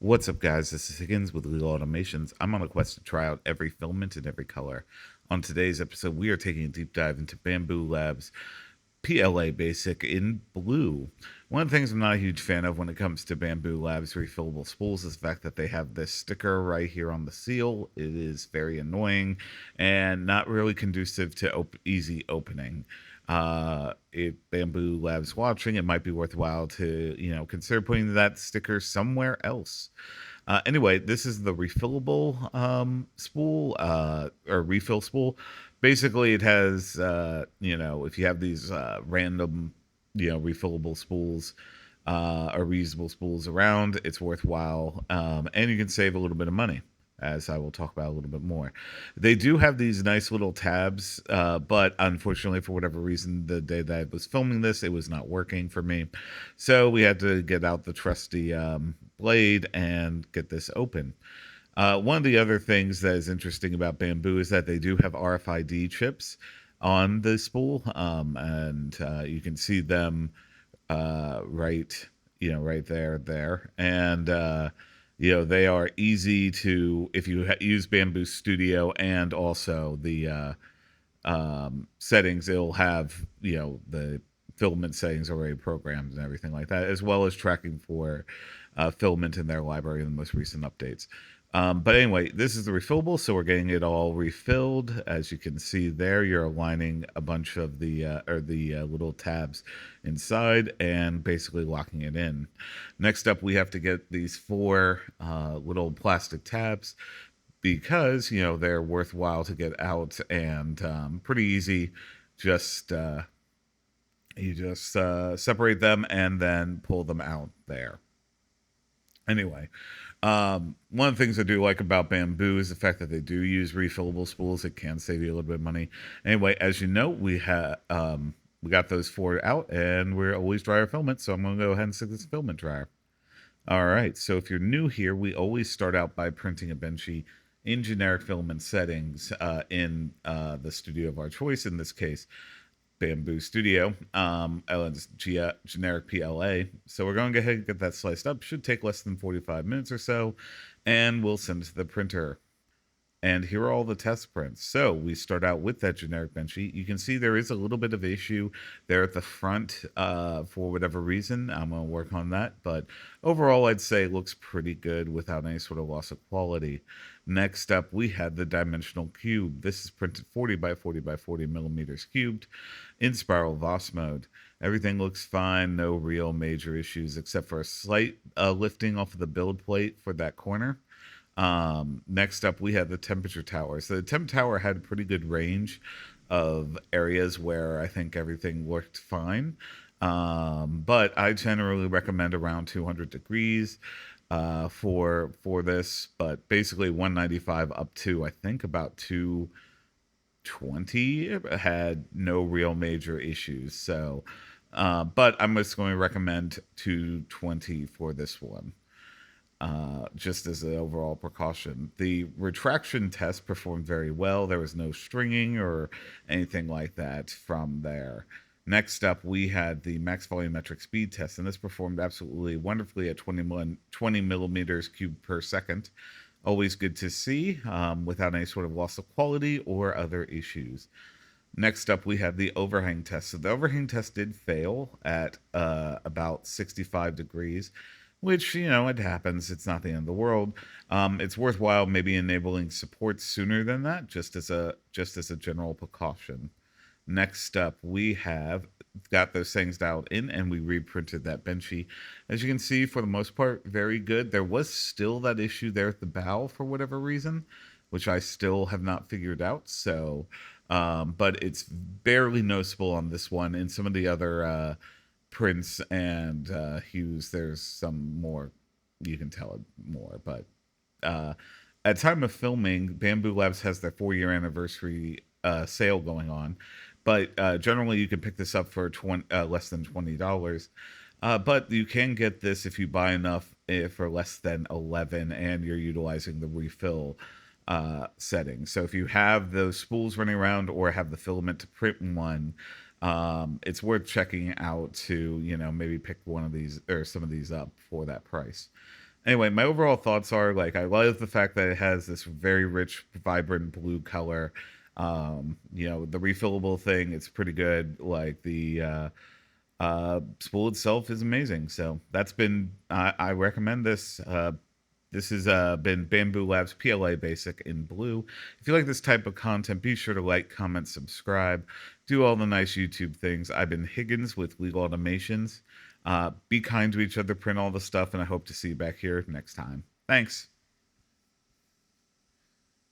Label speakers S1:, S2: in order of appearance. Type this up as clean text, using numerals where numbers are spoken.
S1: What's up, guys? This is Higgins with Legal Automations. I'm on a quest to try out every filament in every color. On today's episode, we are taking a deep dive into Bambulab's PLA Basic in blue. One of the things I'm not a huge fan of when it comes to Bambulab's refillable spools is the fact that they have this sticker right here on the seal. It is very annoying and not really conducive to easy opening. If Bambulab's watching, it might be worthwhile to consider putting that sticker somewhere else. Anyway, this is the refillable spool or refill spool. Basically, it has if you have these random refillable spools or reusable spools around, it's worthwhile, and you can save a little bit of money, as I will talk about a little bit more. They do have these nice little tabs, but unfortunately, for whatever reason, the day that I was filming this, it was not working for me. So we had to get out the trusty blade and get this open. One of the other things that is interesting about Bamboo is that they do have RFID chips on the spool, and you can see them right there, and they are easy to, if you use Bamboo Studio and also the settings, it'll have the filament settings already programmed and everything like that, as well as tracking for filament in their library in the most recent updates. But anyway, this is the refillable, so we're getting it all refilled. As you can see there, you're aligning a bunch of the little tabs inside and basically locking it in. Next up, we have to get these four little plastic tabs because they're worthwhile to get out and pretty easy. Just you just separate them and then pull them out there. Anyway, one of the things I do like about Bamboo is the fact that they do use refillable spools. It can save you a little bit of money. Anyway, as you know, we got those four out, and we're always dryer filament, so I'm going to go ahead and stick this filament dryer. All right, so if you're new here, we always start out by printing a Benchy in generic filament settings in the studio of our choice, in this case, Bamboo Studio, generic PLA. So we're going to go ahead and get that sliced up. Should take less than 45 minutes or so, and we'll send it to the printer. And here are all the test prints. So we start out with that generic Benchy. You can see there is a little bit of issue there at the front for whatever reason. I'm going to work on that. But overall, I'd say it looks pretty good without any sort of loss of quality. Next up, we had the dimensional cube. This is printed 40 by 40 by 40 millimeters cubed in spiral Voss mode. Everything looks fine. No real major issues except for a slight lifting off of the build plate for that corner. Next up, we had the temperature tower. So the temp tower had a pretty good range of areas where I think everything worked fine. But I generally recommend around 200 degrees for this, but basically 195 up to I think about 220 had no real major issues. So, but I'm just going to recommend 220 for this one. Just as an overall precaution. The retraction test performed very well. There was no stringing or anything like that from there. Next up, we had the max volumetric speed test, and this performed absolutely wonderfully at 20 millimeters cubed per second. Always good to see, without any sort of loss of quality or other issues. Next up, we have the overhang test. So the overhang test did fail at about 65 degrees, which, it happens. It's not the end of the world. It's worthwhile maybe enabling support sooner than that, just as a general precaution. Next up, we have got those things dialed in, and we reprinted that Benchy. As you can see, for the most part, very good. There was still that issue there at the bow for whatever reason, which I still have not figured out. So, but it's barely noticeable on this one. In some of the other prints and hues, there's some more, you can tell it more. But at time of filming, Bambulab has their 4-year anniversary sale going on, but generally you can pick this up for less than $20. But you can get this if you buy enough for less than 11 and you're utilizing the refill setting. So if you have those spools running around or have the filament to print one, it's worth checking out to maybe pick one of these or some of these up for that price. Anyway, my overall thoughts are like I love the fact that it has this very rich, vibrant blue color. The refillable thing, it's pretty good. Like the spool itself is amazing. So that's been I recommend this. This has been Bambulab's PLA Basic in blue. If you like this type of content, be sure to like, comment, subscribe, do all the nice YouTube things. I've been Higgins with Legal Automations. Be kind to each other, print all the stuff, and I hope to see you back here next time. Thanks.